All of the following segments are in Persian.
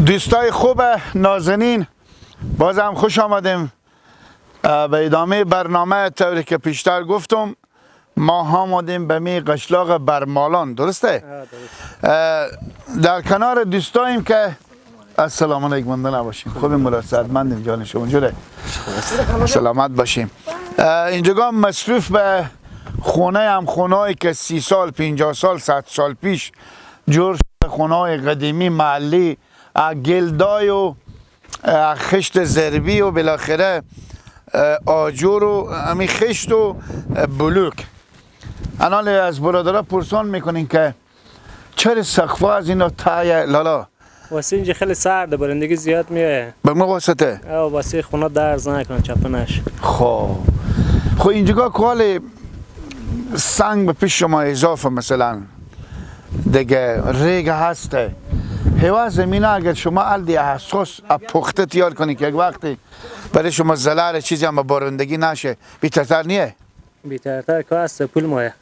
دوستای خوب نازنین، باز هم خوش آمدیم به ادامه برنامه. طوری که پیشتر گفتم ما آمدیم به می قشلاق برمالان، درسته؟ در کنار دوستاییم که السلام علیکم، منده نباشیم، خوبی مراسلتمندیم، جان شما جوره سلامت باشیم. اینجا مصروف به خونه هم خونهایی که 30 سال 50 سال 100 سال پیش جور شده، خونه‌های قدیمی محلی، گلدای و خشت زربی و بالاخره آجور و همی خشت و بلوک. الان از برادرها پرسان میکنین که چرا سقفا از اینا تای لالا؟ واسه اینجا خیلی سرده، برندگی زیاد میه. به ما واسطه؟ واسه خونه درز نکنه چپنش. خب اینجا کال سنگ به پیش شما اضافه مثلا دیگه ریگ هسته هوا زمینه، اگر شما الدی حساس پخته تیار کنی که یک وقتی برای شما زلال چیزی هم بارندگی نشه، بیترتر نیه؟ بیترتر که هسته پول مایه،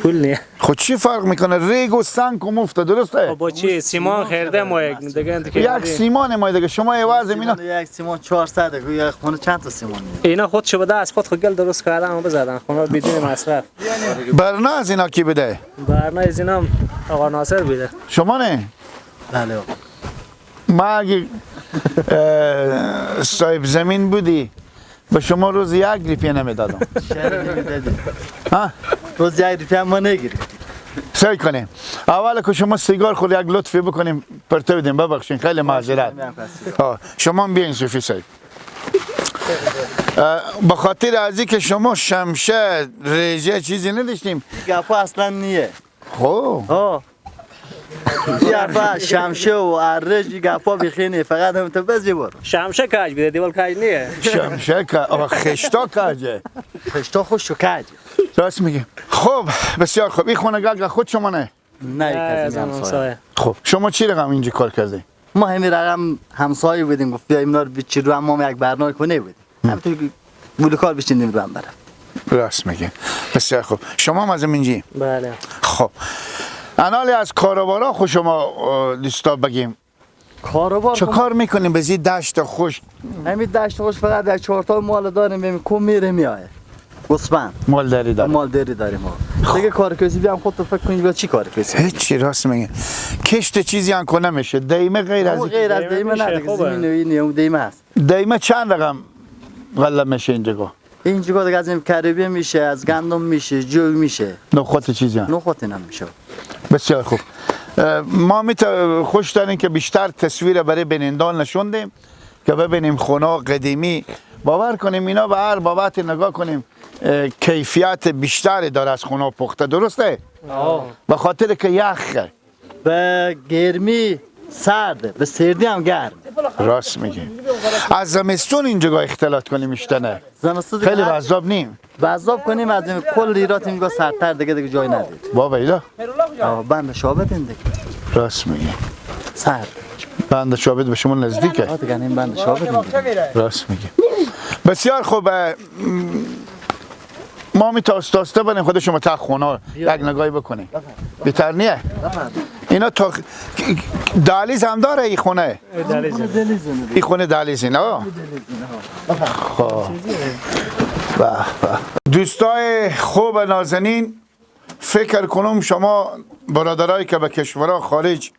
پول نیه. خود چی فرق میکنه ریگ و سنگ کم افته، درسته؟ با چی؟ سیمان خیرده مایه دیگه. یک سیمان مایه دیگه، شما هوا زمینه یک سیمان 400 یک خونه چند تا سیمان میاد. اینا خودشو بده از خود گل درست کردن و بزدن خونه بدون مصرف. برنا از اینا کی بده؟ برنا از اینا آقا ناصر بده. شما نه؟ بله. ما اگه صاحب زمین بودی به شما روز 1 روپیه نمیدادم. ها؟ روز 1 روپیه ما نگیریم. سعی کنیم اول که شما سیگار خود یک لطفی بکنیم پرتو بدیم، ببخشید خیلی معذرت. شما بیاین صوفی صاحب. به خاطر ازی که شما شمشه ریجه چیزی نداشتیم. گپا اصلا نیه. خب گپا شمشه و ارج گپا بخینه، فقط هم تو بزی برو. شمشه کاج بده، دیوال کاج نیه. شمشه که خشتا کاجه. خشتا خوش و کاج. راست میگی. خب بسیار خوب. این خونگاه خود شما نه؟ نه یک همسایه. خب شما چی رقم اینجا کار کردی؟ ما همین رقم همسایه بودیم، گفت بیا اینا رو بچین رو هم یک برنامه کنه بودیم. همینطور بلوکار بچینیم رو هم برم. راست میگی. بسیار خوب. شما هم از اینجی؟ بله. خب انالی از کاروبارا خود شما لیستا بگیم. کاروبار چه کار میکنیم به زی دشت خوش؟ همین دشت خوش فقط یک 4 تا مال داریم، ببین کم میره میایه. گسبن مالداری داریم. مالداری داریم ما. دیگه کار کسی بیام خودت فکر کنی بیا چی کار کسی؟ هیچی. راست میگه. کشت چیزی هم کنه نمیشه. دیمه غیر از غیر از دیمه نه دیگه، زمین اینه دیمه است. دیمه چند رقم غله میشه اینجا؟ اینجا دیگه از این کریبی میشه، از گندم میشه، جو میشه. نخود چیزی هم. نخود نمیشه. بسیار خوب. ما خوش داریم که بیشتر تصویر برای بینندان نشوندیم که ببینیم خونه قدیمی. باور کنیم اینا به هر بابت نگاه کنیم کیفیت بیشتری داره از خونه پخته، درسته؟ به خاطر که یخه، به گرمی سرده، به سردی هم گرم. راست میگی. از زمستون اینجا اختلاط کنیم اشتنه خیلی وذاب نیم. وذاب کنیم از این کل ایرات اینجا سرتر دیگه جای ندید. بابا ایلا بند شابت این دیگه. راست میگی. سر بند شابت به شما نزدیکه؟ دیگه این بند شابت. راست میگی. بسیار خوب. ما تاسته بنیم خود شما تا خونه یک نگاهی بکنیم. بیتر نیه؟ اینا تا دهلیز هم داره این خونه؟ این خونه دهلیز نه؟ خب دوستای خوب نازنین، فکر کنم شما برادرایی که به کشورها خارج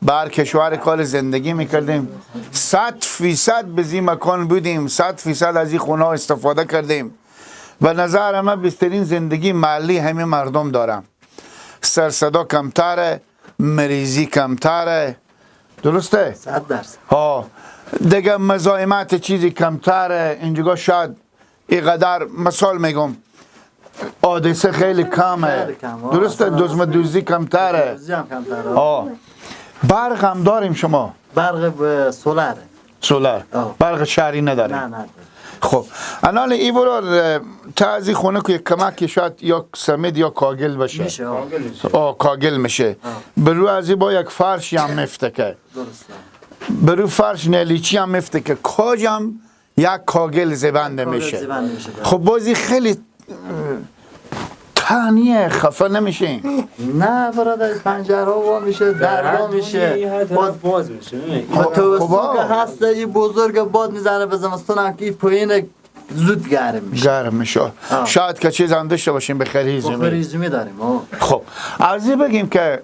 بر کشور کار زندگی میکردیم 100% به زی مکان بودیم، 100% از این خونه استفاده کردیم. به نظر من بهترین زندگی محلی همین مردم دارم. سرصدا کمتره، مریضی کمتره، درسته؟ 100%. ها دیگه مزاحمت چیزی کمتره. اینجا شاید اینقدر مثال میگم حادثه خیلی کمه، درسته؟ دوزی کمتره. برق هم داریم شما؟ برق سولاره. برق شهری نداریم؟ نه. خب الان این برار تعزی خونه که یک کمک شاید یا سمید یا کاگل بشه. میشه. کاگل میشه. برو از با یک فرش هم مفتکه. درسته. برو فرش نلیچی هم مفتکه. کاجم یک کاگل زبنده میشه. خب بازی خیلی تانیه خفه نمیشین؟ نه برادر، پنجره ها وا میشه، در وا میشه، باز میشه. با توسط خب، که هست این بزرگ باد میزنه به زمستان هم که این پایین زود گرم میشه. گرم میشه. شاید که چیز هم داشته باشیم به خیلی بخوری زمین داریم. خب از این بگیم که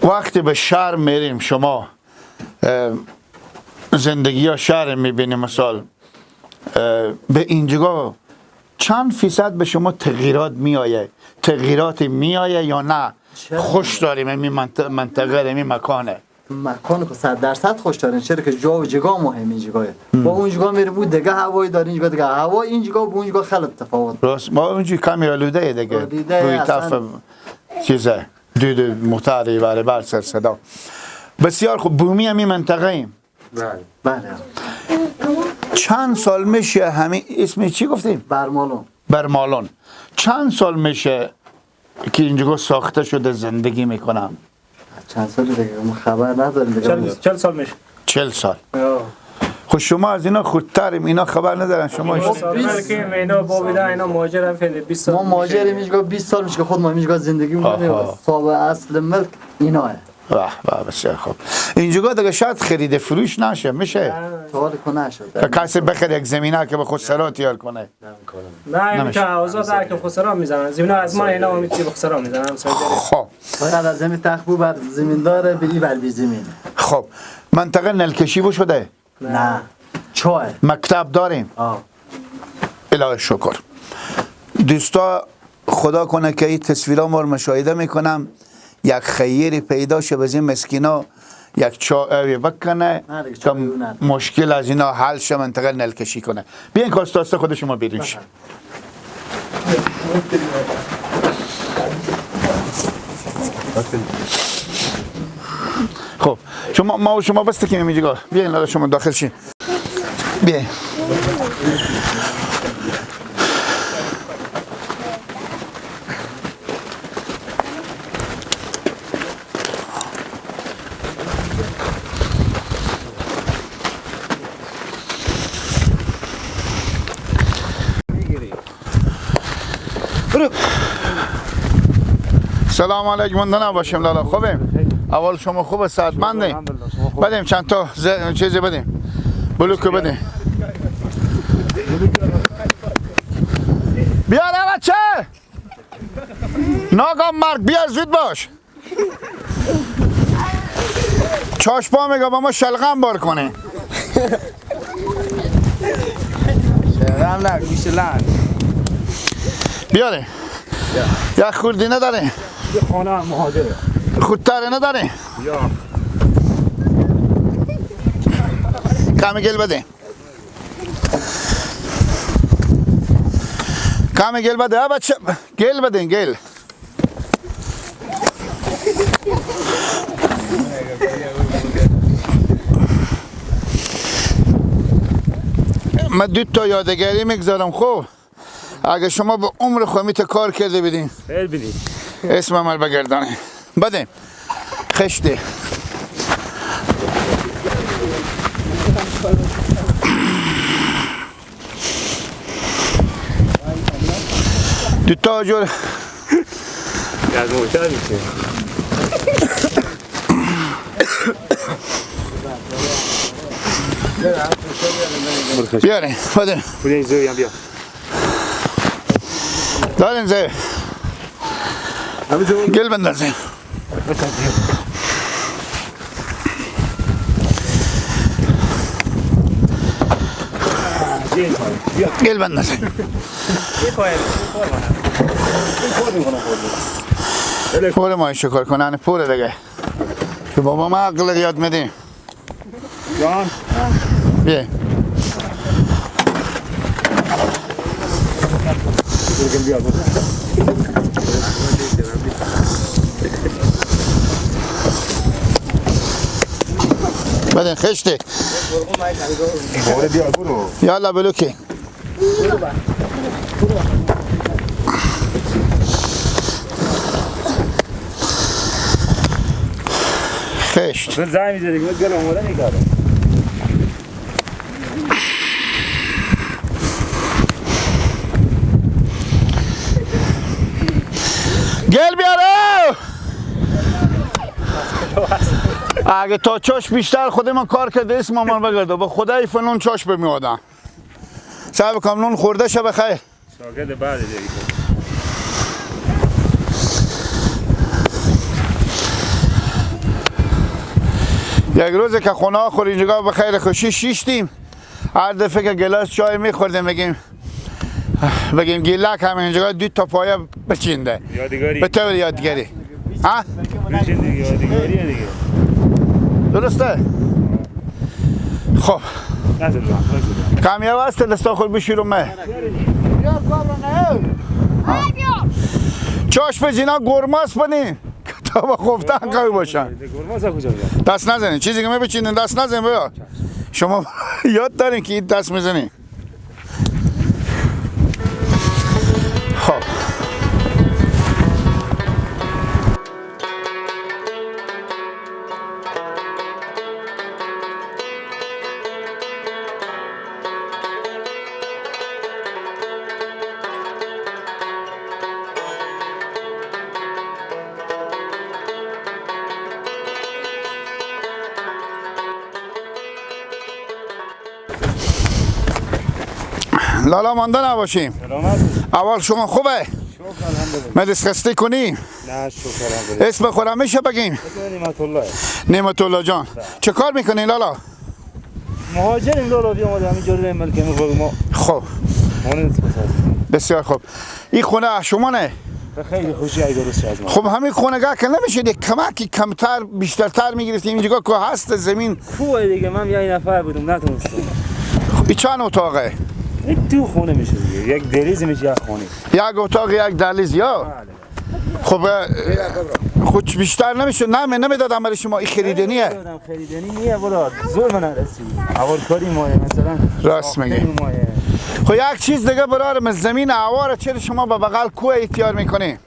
وقتی به شهر میریم شما زندگی یا شهر میبینیم مثال به اینجا چند فیصد به شما تغییرات میآیه؟ تغییراتی میآیه یا نه؟ خوش داریم این منطقه این مکانه؟ مکان که 100% خوش دارین، چرا که جا و جگا مهم این جگاه. با اون جگا میریم بود دیگه هوایی دارین، اینجا دیگه هوا این جگا با اون جگا خیلی تفاوت. راست ما اونجا کمی آلوده دیگه. روی طرف چیزه دود موتاری بر سر صدا. بسیار خوب. بومی همین منطقه ایم. بله. چند سال میشه همین اسمی چی گفتیم؟ برمالون. چند سال میشه که اینجا ساخته شده زندگی میکنم؟ چند سال دیگه ما خبر نداریم دیگه. 40 سال میشه. 40 سال. خب شما از اینا خودتریم، اینا خبر ندارن شما. که اینا با بیدا اینا مهاجرن فعلا 20 سال. ما مهاجریم اینجا 20 سال میشه که خود ما اینجا زندگی میکنیم. صاحب اصل ملک ایناه. واه بسیار خوب. اینجا دیگه شاید خرید فروش نشه، میشه؟ حال کنه شد. کسی بخره یک زمینه که به خود سرا تیار کنه. نه این که آزاد در که خسرا میزنن. زمین از ما اینا میتی به خسرا میزنن. خب. باید از زمین تخبو بر زمین داره به این بی زمین. خب منطقه نلکشی بو شده؟ نه. چای. مکتب داریم؟ الهی شکر. دوستا خدا کنه که این تصویرها ما رو مشاهده میکنم، یک خیری پیدا شه به این مسکینا یک چای بکنه که مشکل از اینا حل شه، منطقه نلکشی کنه. بیاین کاستاسته خود شما بیرون شه. خب شما ما و شما بسته کنیم اینجا. بیاین لالا شما داخل شین. بیاین. سلام علیکم. منده نباشیم لالا. خوبیم؟ اول شما خوبه؟ صحتمندیم؟ بدیم چند تا چیزی بدیم. بلوکو بدیم. بیا را بچه. ناگام مرگ بیا زود باش. چاشپا میگه با ما شلغم بار کنه. شلغم نه میشلن. بیاره. یا خوردی نداره؟ خانه مهاجره. خودتره نداره؟ یا کمی گل بده. کمی گل بده. بچه گل بدین گل. من دو تا یادگاری میگذارم. خوب اگه شما به عمر خوامیت کار کرده بدین خیلی بدین اسم عمل بگردانه بده خشتی دو تا جور از موتر میشه بیارین بده بودین زوی هم بیا دارین زی گل بندر زی گل بندر زی پور ما شکر کنن پور دیگه که بابا ما عقل یاد میدیم جان بیه بدین خشتی یالا بلوکی خشت زنگ میزدی که گل آماده میکردم اگه تا چاش بیشتر خود من کار کرده اسم من بگرده به خدای فنون چاش بمیادم صاحب کامنون خورده شب بخیر شاگرد بعد دیگه یک روز که خونه آخر اینجا به خیر خوشی شیشتیم هر دفعه که گلاس چای میخوردیم بگیم گیلک همه اینجا دو تا پایه بچینده یادگاری به طور یادگاری ها؟ بچین دیگه یادگاریه دیگه درسته؟ خب نزد کامیاب هست دستا خود بشیرم مه چاش به جینا گرماس بنی تا با خفتن قوی باشن گرماسا کجا بیاد دست نزنین چیزی که میبچینین دست نزنین بیا شما یاد دارین که این دست میزنین خب لالا مانده نباشیم سلامت اول شما خوبه؟ شکر الحمدلله مدرس خسته کنی؟ نه شکر الحمدلله اسم خودم میشه بگیم؟ اسم نعمت الله نعمت الله جان چه کار میکنی لالا؟ مهاجریم لالا بیام همین جوری ملک میخوام ما خب اون بسیار خوب این خونه شما نه؟ خیلی خوشی ای درست از ما خب همین خونگاه که نمیشه یک کمکی کمتر بیشترتر میگرفتیم اینجا که هست زمین خوبه دیگه من یه نفر بودم نتونستم این چند اتاقه؟ این تو خونه میشه دیگه یک دریز میشه یک خونه یک اتاق یک دهلیز یا؟ خب خود بیشتر نمیشه نمیدادم برای شما این خریدنیه دادم خریدنی نیه برات زور من نرسید اول کاری مایه مثلا راست میگی خب یک چیز دیگه برارم زمین هواره چرا شما به بغل کوه اختیار میکنی؟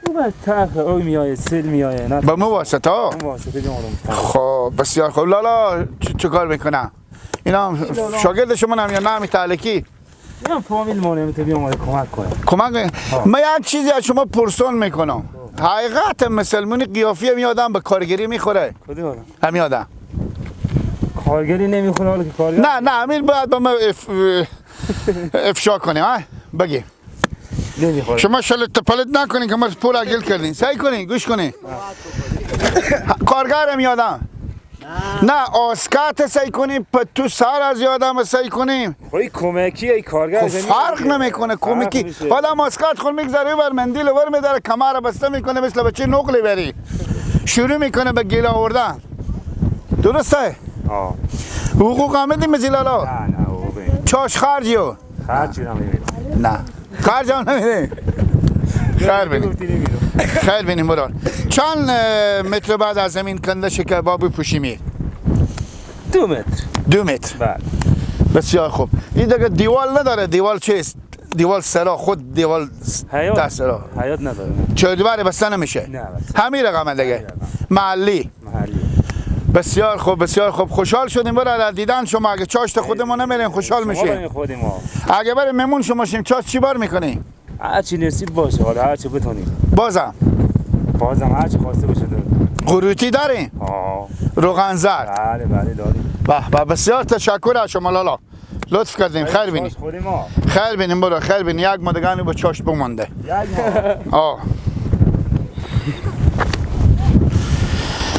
او بس طرف اوی میایه سیل میایه نه به مو واسطه ها؟ اون واسطه بیارم خب بسیار خوب لالا چه کار میکنه؟ اینا هم شاگرد شما هم یا نه همی تعلقی؟ من فامیل مونه میتونم بیام کمک کنم کمک من یک چیزی از شما پرسون میکنم حقیقت مسلمونی قیافی هم آدم به کارگری میخوره کدوم همین آدم کارگری نمیخوره حالا که کارگر نه همین باید با من افشا کنیم ها بگی نمیخوره شما شلت پلت نکنین که ما پول اگل کردین سعی کنین گوش کنین کارگر هم یادم نه آسکات سعی کنیم تو سر از یادم سعی کنیم خواهی کمکی ای کارگر فرق نمیکنه کمکی آدم آسکات خود میگذاره بر مندیل ور میداره کمر بسته میکنه مثل بچه نقلی بری شروع میکنه به گیل آوردن درسته؟ حقوق آمدیم مزیلالا؟ نه چاش خرجیو؟ خرجی نمیدیم نه خرج هم نمیدیم خیر بینیم خیر بینیم برار چند متر بعد از زمین کنده شکر بابی پوشی میر؟ 2 متر 2 متر بله بسیار خوب این دیگه دیوال نداره دیوال چیست؟ دیوال سرا خود دیوال حیات سرا حیات نداره چهاردیواری بسته نمیشه؟ نه بس همین رقم دیگه محلی محلی بسیار خوب بسیار خوب خوشحال شدیم برای دیدن شما اگه چاشت خودمون نمیرین خوشحال میشیم خودیم ها اگه برای ممون شما شیم چاش چی بار میکنی؟ هرچی نصیب باشه حالا هرچی بتونیم بازم هرچی خواسته باشه داریم قروتی دارین؟ روغن زرد بله داریم به بسیار تشکر از شما لالا لطف کردیم خیر بینی خودیم ها خیر بینیم برو خیر بینی یک مدگانی با چاش بمانده یک آه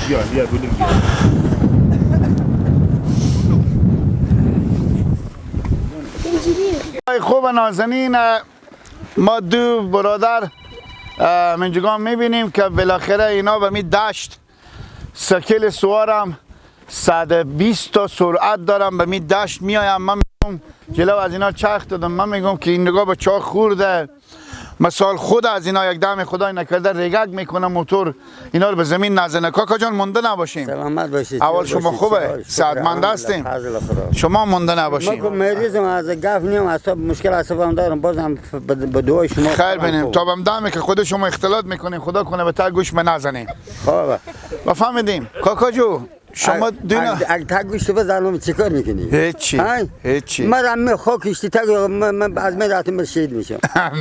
بیا بولیم خوب نازنین ما دو برادر منجگان میبینیم که بالاخره اینا به می دشت سکل سوارم 120 تا سرعت دارم به می دشت میایم من میگم جلو از اینا چرخ دادم من میگم که این نگاه به چاه خورده مثال خود از اینا یک دم خدای نکرده رگگ میکنه موتور اینا رو به زمین نزنه کاکا جان مونده نباشیم سلامت باشید اول شما خوبه صحتمند هستیم شما مونده نباشیم من مریضم از گف نیم اصلا مشکل اعصابم دارم بازم به دعای شما خیر بینیم تا بهم دمه که خود شما اختلاط میکنین خدا کنه به تا گوش به نزنیم خوبه بفهمیدیم کاکا جو شما دینا اگه تا گوش بزنم چیکار میکنی هیچی من خاکشتی تا من از من راتم شهید میشم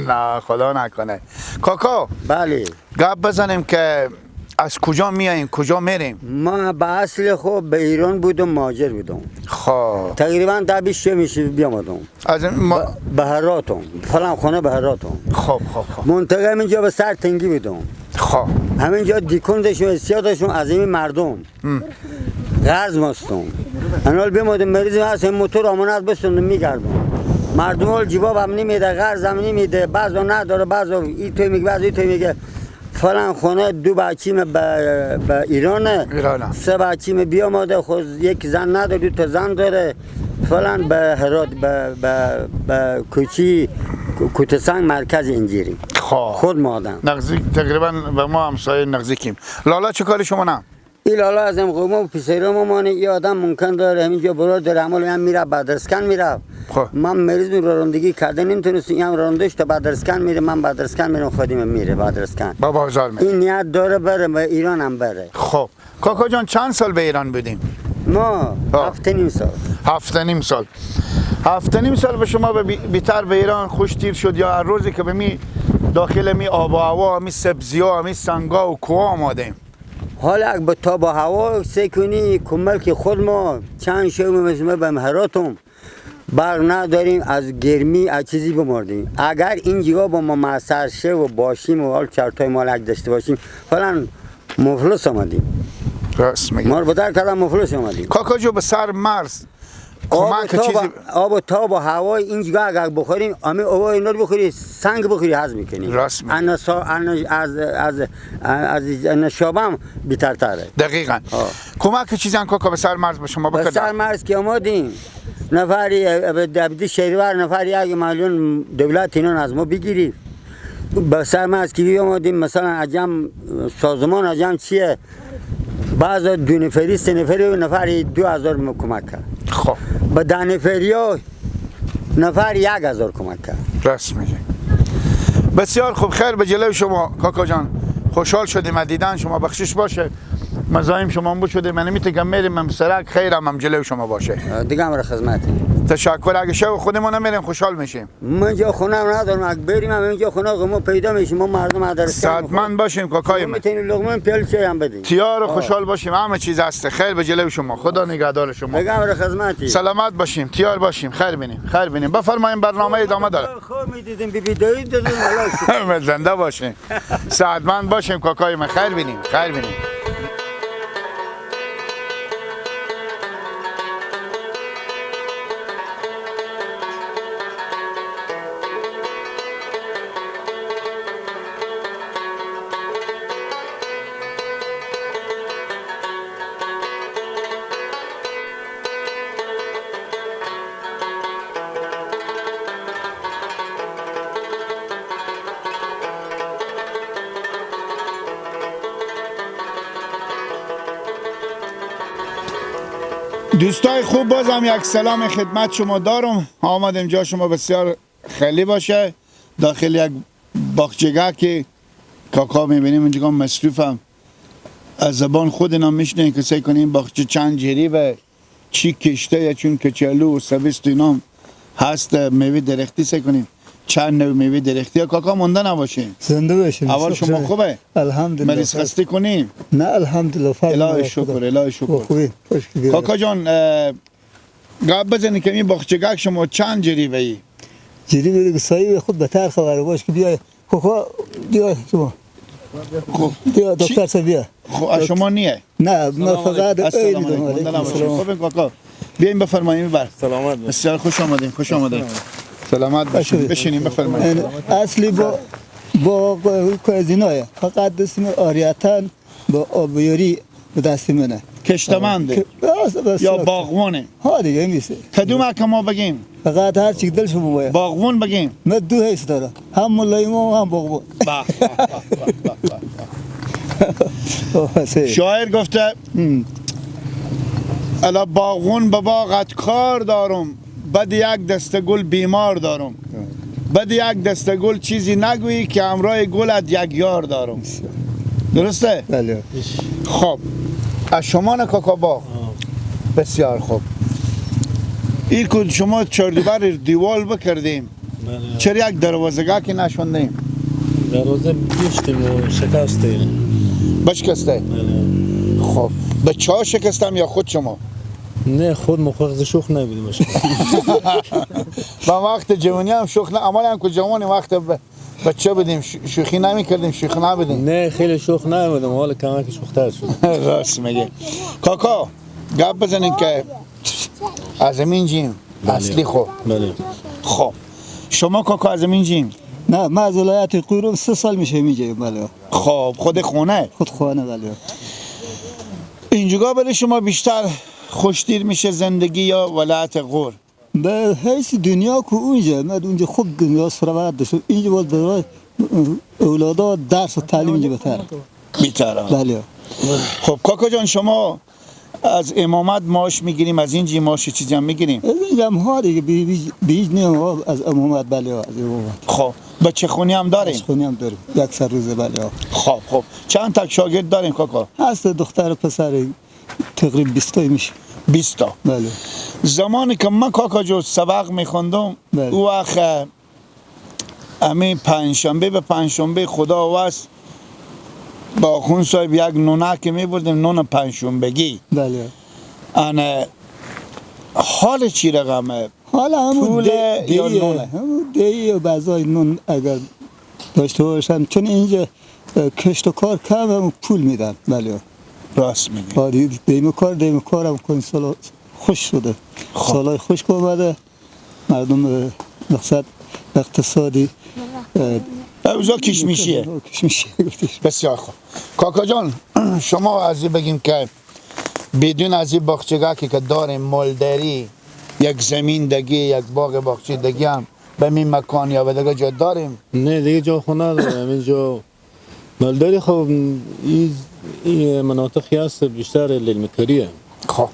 نه خدا نکنه کاکا بله گپ بزنیم که از کجا میاییم کجا میریم؟ ما به اصل خب به ایران بودم مهاجر بودم خب تقریبا تا 20 میشه بیامدم از این ما... به هراتم فلان خانه به هراتم خب خب خب منطقه اینجا به سر تنگی بودم خب همینجا دیکون داشتم اسیا داشتم از این مردم غرض مستم انال بیامدم مریض هست موتور امانت بستم میگردم مردم ها جواب هم نمیده غرض هم نمیده بعضا نداره بعضا این توی میگه بعضا این توی میگه فلان خونه 2 بچیم به ایرانه ایرانه. 3 بچیم بیامده خود یک زن نداره 2 تا زن داره فلان به هرات به کوچی کوتسنگ مرکز انجیری خب خود مادم نزدیک تقریبا به ما همسایه نزدیکیم. لالا چه کاری شما نه؟ این لالا از این قوم و پسرم مانه این آدم ممکن داره همینجا برو در عمل هم میره بدرسکن میره خب. من مریض می رانندگی کرده نمیتونست این هم راندش تا بدرسکن میره من بدرسکن میرم خودم میره بدرسکن با بازار میره. این نیت داره بره به ایران هم بره خب کاکا جان چند سال به ایران بودیم؟ ما 7.5 سال 7.5 سال. 7.5 سال به شما بیتر به ایران خوش تیر شد یا هر روزی که به می داخل می آب و هوا می سبزی ها می سنگا و کوه آمادیم؟ حالا اگه به تاب و هوا سکنی کمل که خود ما چند شو مثل به مهراتم برق نداریم از گرمی از چیزی بمردیم اگر این جگاه با ما معصر شه و باشیم و حال چرتای مالک داشته باشیم فلان مفلس آمدیم راست میگی. ما رو بدر کردن مفلس آمدیم کاکا جو به سر مرز آب کمک چیزی آب و تاب و هوای این جگاه اگر بخوریم امی آب اینا رو بخوری سنگ بخوری هضم میکنی راست میگی. از نشابم بیترتره دقیقاً. کمک چیزی هم کاکا به سر مرز به شما به سر بکردن؟ مرز که آمدیم نفری دبیدی شهریور نفری 1 میلیون دولت اینا از ما بگیرید به سر مرز که آمدیم مثلا عجم سازمان عجم چیه بعض 2 نفری 3 نفری نفری 2000 کمک کرد خب به 10 نفری ها نفر 1000 کمک کرد راست میگی. بسیار خوب خیر به جلوی شما کاکا جان خوشحال شدیم از دیدن شما بخشش باشه مزایم شما بود شده من میتونم میریم من سرک خیرم هم جلوی شما باشه دیگه هم را خدمتی تشکر اگه شب خودمون نمیریم خوشحال میشیم من جا خونه هم ندارم اگه بریم هم اینجا خونه ما پیدا میشیم ما مردم مدرسه سعادتمند باشیم کاکای من میتونیم لقمه پیل چای هم بدیم تیار و خوشحال باشیم همه چیز هست خیر به جلوی شما خدا نگهدار شما دیگه هم را خدمتی سلامت باشیم تیار باشیم خیر بینیم خیر بینیم بفرمایید برنامه ادامه داره خوب میدیدیم بی دایی دادیم زنده باشیم سعادتمند باشیم کاکای من خیر بینیم خیر بینیم. دوستای خوب بازم یک سلام خدمت شما دارم آمدیم جا شما بسیار خیلی باشه داخل یک باغچگاه که کاکا میبینیم اینجا مصروفم از زبان خود اینا میشنه که سعی کنیم باغچه چند جری و چی کشته چون کچلو و سبیست اینا هست میوه درختی سعی کنیم چند نوع میوه درختی کاکا مونده نباشین زنده باشین اول شما خوبه الحمدلله مریض خسته کنیم نه الحمدلله الهی شکر الهی شکر خوبی کاکا جان گپ بزنی که این باغچگاه شما چند جری وی جری میگه صاحب خود بهتر خبر باش که بیا کاکا بیا شما بیا دکتر صاحب بیا خب شما نیه نه من فقط السلام علیکم خوب کاکا بیاین بفرمایید بر سلامت بسیار خوش آمدین خوش آمدین سلامت باشین بشینین بفرمایید اصلی با کوزینای فقط دستم آریاتن با آبیاری به دست منه کشتمنده یا باغوانه ها دیگه میشه کدوم که ما بگیم فقط هر چی دل شما باید باغوان بگیم من 2 حیث دارم هم ملای ما هم باغوان شاعر گفته الا باغوان به باغت کار دارم بعد یک دسته گل بیمار دارم بعد یک دسته گل چیزی نگویی که همراه گلت یک یار دارم درسته؟ بله خب از شما نه کاکا باغ بسیار خوب این که شما چردیبر دیوال بکردیم چرا یک دروازگاه که نشوندیم دروازه بیشتیم و شکستیم بشکسته؟ خب به چا شکستم یا خود شما؟ نه خود مخوض شوخ نبودیم با وقت جوانی هم شوخ نه، اما هم که جوانی وقت بچه بدیم شوخی نمی کردیم، شوخی نبودیم. نه خیلی شوخ نبودم، حالا کمک شوختر شد. راست میگه. کاکا گپ بزنین که از این جیم اصلی خب. بله. خب شما کاکا از این جیم؟ نه من از ولایت قیروان 3 سال میشه میجیم. بله خب خود خونه؟ خود خانه. بله اینجا برای شما بیشتر خوشتیر میشه زندگی یا ولایت غور؟ به حیث دنیا که اونجا من اونجا خوب دنیا سرورت داشتم، اینجا باز برای اولادا درس و تعلیم اینجا بهتره. بیتره. بله. خب کاکا جان شما از امامت معاش میگیریم، از اینجا معاش چیزی هم میگیریم؟ از اینجا هم ها دیگه بیج نیم از امامت. بله از امامت. خب بچه خونی هم داریم؟ خونی هم داریم یک سر روزه. بله. خب چند تا شاگرد داریم کاکا؟ هست دختر و پسر تقریبا 20 میشه. 20 تا. بله. زمانی که من کاکا جو سبق میخوندم بله. او وقت همین پنجشنبه به پنجشنبه خدا واسه با خون صاحب یک نونه که میبردیم، نون پنجشنبگی. بله. انا حال چی رقمه؟ حالا همون پول یا نونه؟ همون دی و بعضای نون اگر داشته باشن، چون اینجا کشت و کار کم هم پول میدن. بله راست میگی. دیم کار هم کنی سال خوش شده. سالای خوش اومده، مردم مقصد اقتصادی اوضاع کشمیشیه. بسیار خوب. کاکا جان شما از این بگیم که بدون از این باغچگاه که داریم مالداری، یک زمین دگی، یک باغ باغچه دگی هم به این مکان یا به دیگه جا داریم؟ نه دیگه جا خونه داریم اینجا مالداری. خب این مناطقی هست بیشتر لیلمکریه. خب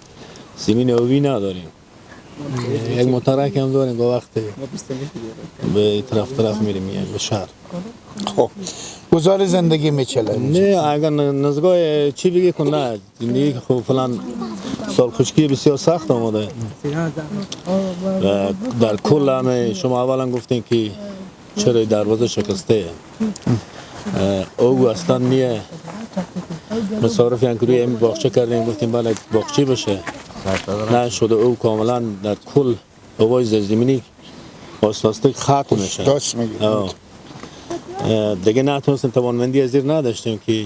زمین اوی نداریم. یک مترک هم داریم با وقت به طرف میریم یعنی به شهر. خب گزار زندگی میچله؟ نه اگر نزگاه چی بگی کن نه زندگی که خب فلان سال خشکی بسیار سخت آمده. در کل همه شما اولا گفتین که چرا دروازه شکسته او اصلا نیه. مصارف یعنی که روی این باغچه کردیم گفتیم بله باغچه بشه، نه شده. او کاملا در کل اوای زمینی واسطه ختم میشه. درست میگی. دیگه نتونستیم توانمندی از زیر نداشتیم که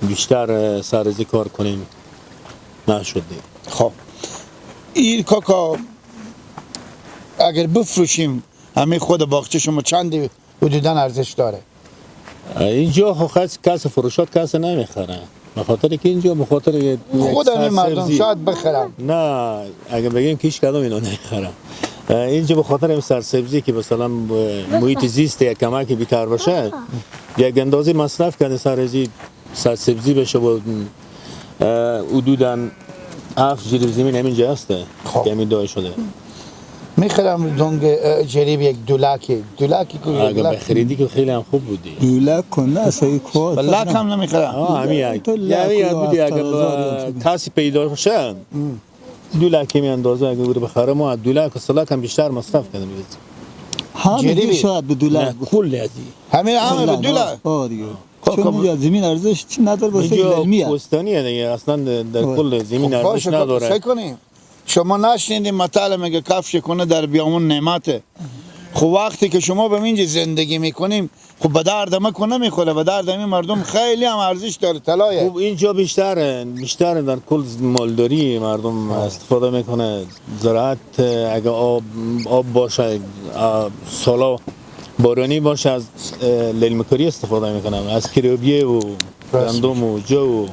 بیشتر سرزی کار کنیم، نشد دیگه. خب این کاکا اگر بفروشیم همه خود باغچه شما چند حدوداً ارزش داره؟ اینجا کس فروشات کس نمیخره، بخاطر که اینجا بخاطر خود همین مردم شاید بخرم. نه اگه بگیم که هیچ کدوم اینو نمیخرم. اینجا بخاطر این سرسبزی که مثلا محیط زیست یک کمکی بیتر باشه، یک اندازه مصرف کنه سرسبزی بشه و حدوداً 7 جریب زمین همینجا هسته که همین دای شده. میخرم دونگ جریب یک دولاکی اگه بخریدی که خیلی هم خوب بودی. دولک کنه اصلا کار بلاک هم نمیخرم. همین یعنی بودی اگه کسی پیدا باشه دولک می اندازه اگه بره بخره ما دولک و سلاک هم بیشتر مصرف کنیم. همه شاید به دولک کل ازی همه به دولک. دیگه چون اینجا زمین ارزش چی نداره واسه علمیه. کوستانیه دیگه اصلا در کل زمین ارزش نداره. چه کنیم؟ شما نشنیدین مطالعه میگه کفش کنه در بیامون نعمته. خب وقتی که شما به اینجا زندگی میکنیم خب به درد ما کنه میخوره، به درد این مردم خیلی هم ارزش داره، طلایه. خب اینجا بیشتر در کل مالداری مردم استفاده میکنه. زراعت اگه آب باشه سالا بارانی باشه از لیلمکری استفاده میکنم، از کریوبیه و گندم و جو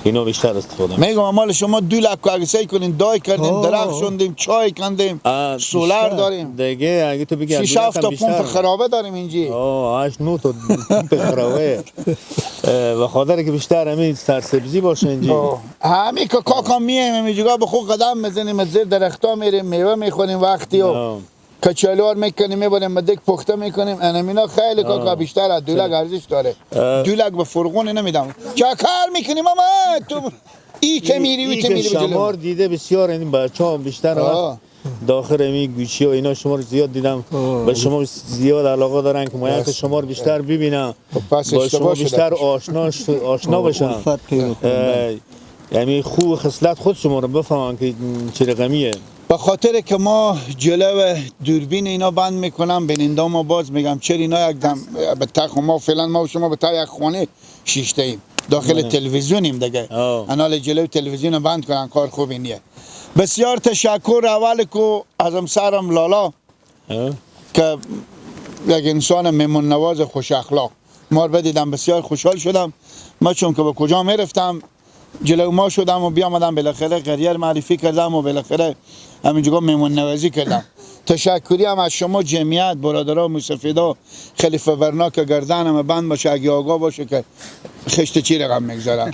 اینا بیشتر استفاده میگم مال شما 2 لک اگه سعی کنین دای کردیم، درخت شوندیم، چای کندیم، سولار داریم دیگه. اگه تو بگی 6 7 تا پمپ خرابه داریم اینجا. 8 9 تا پمپ خرابه و خاطر که بیشتر همین سرسبزی باشه اینجا. همین که کاکا میایم اینجا به خود قدم میزنیم، زیر درختا میریم، میوه میخوریم، وقتی و کچالوار میکنیم میبریم مدک پخته میکنیم. انمینا خیلی کاکا بیشتر از 2 لک ارزش داره. 2 لک به فرقون نمیدم. چه کار میکنیم اما تو ای که میری شمار دیده بسیار این بچه‌ها بیشتر داخل امی گوشی و اینا شما رو زیاد دیدم به شما زیاد علاقه دارن که ما که شما رو بیشتر ببینم پس با شما اشتباه شده. بیشتر آشنا بشم الفت پیدا کنم. یعنی خوب خصلت خود شما رو بفهمن که چه رقمیه. به خاطر که ما جلو دوربین اینا بند میکنم بیننده ما باز میگم چرا اینا یک دم به تخم ما فعلا ما و شما به تا یک خانه شیشته ایم داخل تلویزیونیم دیگه انال جلو تلویزیون بند کنن کار خوبی نیه. بسیار تشکر اول کو از همسرم لالا که یک انسان مهمون نواز خوش اخلاق ما رو بدیدم بسیار خوشحال شدم. ما چون که به کجا میرفتم جلو ما شدم و بیامدم بالاخره قریه معرفی کردم و بالاخره همینجا مهمون نوازی کردم. تشکری هم از شما جمعیت برادرها موسفیدا خلیفه ورنا که گردنم بند باشه اگه آقا باشه که خشت چی رقم میگذارم.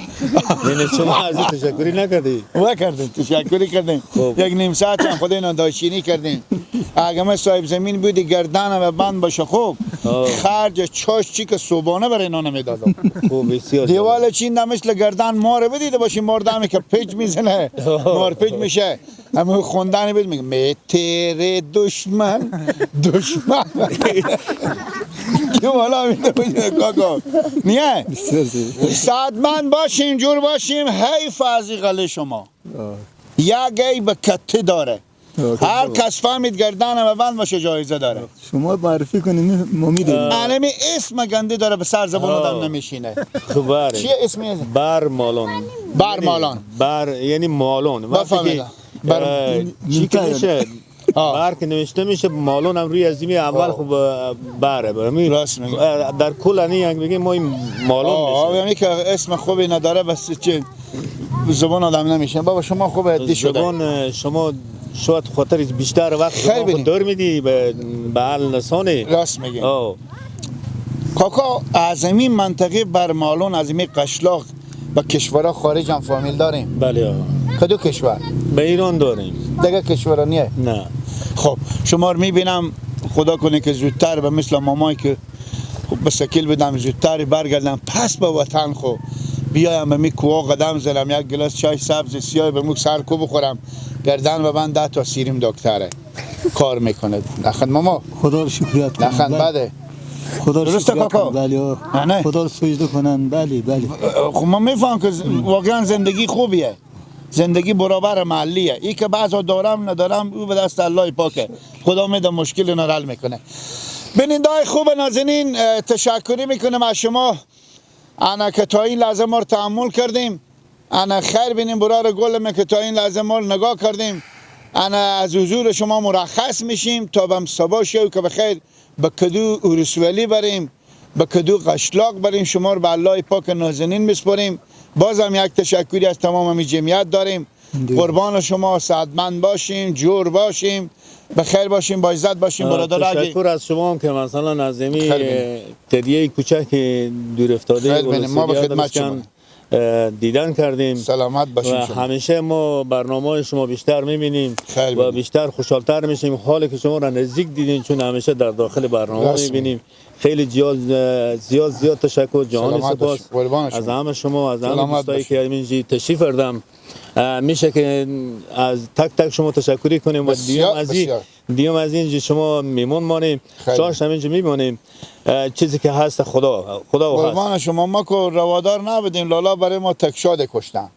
یعنی شما از این تشکری نکردی؟ کردیم تشکری کردیم یک نیم ساعت هم خود اینا داشتینی کردیم. اگه ما صاحب زمین بودی گردنم بند باشه خوب خرج چاش چی که صبحانه برای اینا نمیدادم. خوب بسیار دیوال چین مثل گردن مار بدیده باشی ماردمی که پیچ میزنه مار پیچ میشه همه خوندن بود میگه می تیره دشمن که والا میده باشی کاکا نیه سعدمند باشیم جور باشیم حیف از این غله شما یک گی به کته داره هر کس فهمید گردن بند باشه جایزه داره. شما معرفی کنین ما میدونیم. علمی اسم گنده داره به سر زبان آدم نمیشینه. خوبه چیه اسمی؟ برمالان. برمالان. بر یعنی مالون. وقتی چی که میشه بر که نوشته میشه مالون هم روی عظیمی اول خوب بره. راست میگی. در کل انی بگیم ما این مالون میشه. یعنی که اسم خوبی نداره بس چه زبان آدم نمیشه. بابا شما خوب ادی شده. زبان شما شاید خاطر بیشتر وقت زبان دور میدی به اهل لسانه. راست میگی. کاکا از این منطقه برمالون از این قشلاق با کشورها خارج هم فامیل داریم. بله. کدو کشور؟ به ایران داریم. دیگه کشورها نیه؟ نه. خب شما رو میبینم خدا کنه که زودتر به مثل مامایی که به سکیل بدم زودتر برگردم پس به وطن خو بیایم به می کوه قدم زنم یک گلاس چای سبز سیاه به مو سرکو بخورم گردن و من 10 تا سیریم دکتره کار میکنه. نخند ماما خدا رو شکریت کنن. نخند بده خدا رو درسته شکریت کاکا؟ کنن. بله خدا رو سجده کنن. بله. خب من میفهم که واقعا زندگی خوبیه زندگی برابر محلیه ای که بعضا دارم ندارم او به دست الله پاکه خدا میده مشکل اینا حل میکنه. بیننده‌های خوب نازنین تشکری میکنم از شما انا که تا این لحظه ما رو تحمل کردیم انا خیر بینیم برار گل که تا این لحظه ما رو نگاه کردیم انا از حضور شما مرخص میشیم تا بم صبح شو که بخیر به کدو ارسولی بریم به کدو قشلاق بریم شما رو به الله پاک نازنین میسپاریم. بازم یک تشکری از تمام همی جمعیت داریم. قربان شما سعدمند باشیم جور باشیم بخیر باشیم با عزت باشیم برادر. تشکر از شما هم که مثلا از این تدیه کوچک دور افتاده ما به خدمت شما دیدن کردیم. سلامت باشیم و همیشه ما برنامه شما بیشتر میبینیم و بیشتر خوشحالتر میشیم حالی که شما را نزدیک دیدین چون همیشه در داخل برنامه میبینیم. خیلی زیاد تشکر جهانی سپاس از همه شما از همه دوستایی که اینجا تشریف آوردم. میشه که از تک تک شما تشکری کنیم و دیوم از اینجا شما میمون مانیم شاش همینجا میمونیم چیزی که هست خدا و هست. قربان شما ما که روادار نبودیم لالا برای ما تکشاده کشتن.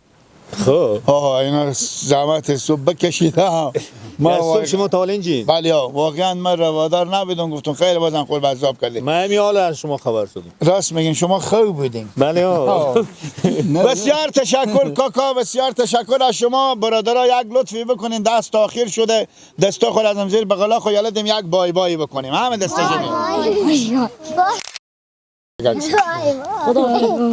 خب اینا زحمت صبح بکشیدم ما شما تا حال اینجی؟ بله واقعا من روادار نبودم گفتم خیر بازم خود عذاب کردیم. ما همین حالا از شما خبر شدیم. راست میگین شما خوب بودین. بله بسیار تشکر کاکا بسیار تشکر از شما برادرها. یک لطفی بکنین دست تاخیر شده دستا خود از زیر بغلا خو یادم یک بای بای بکنیم همه دستا جمعی.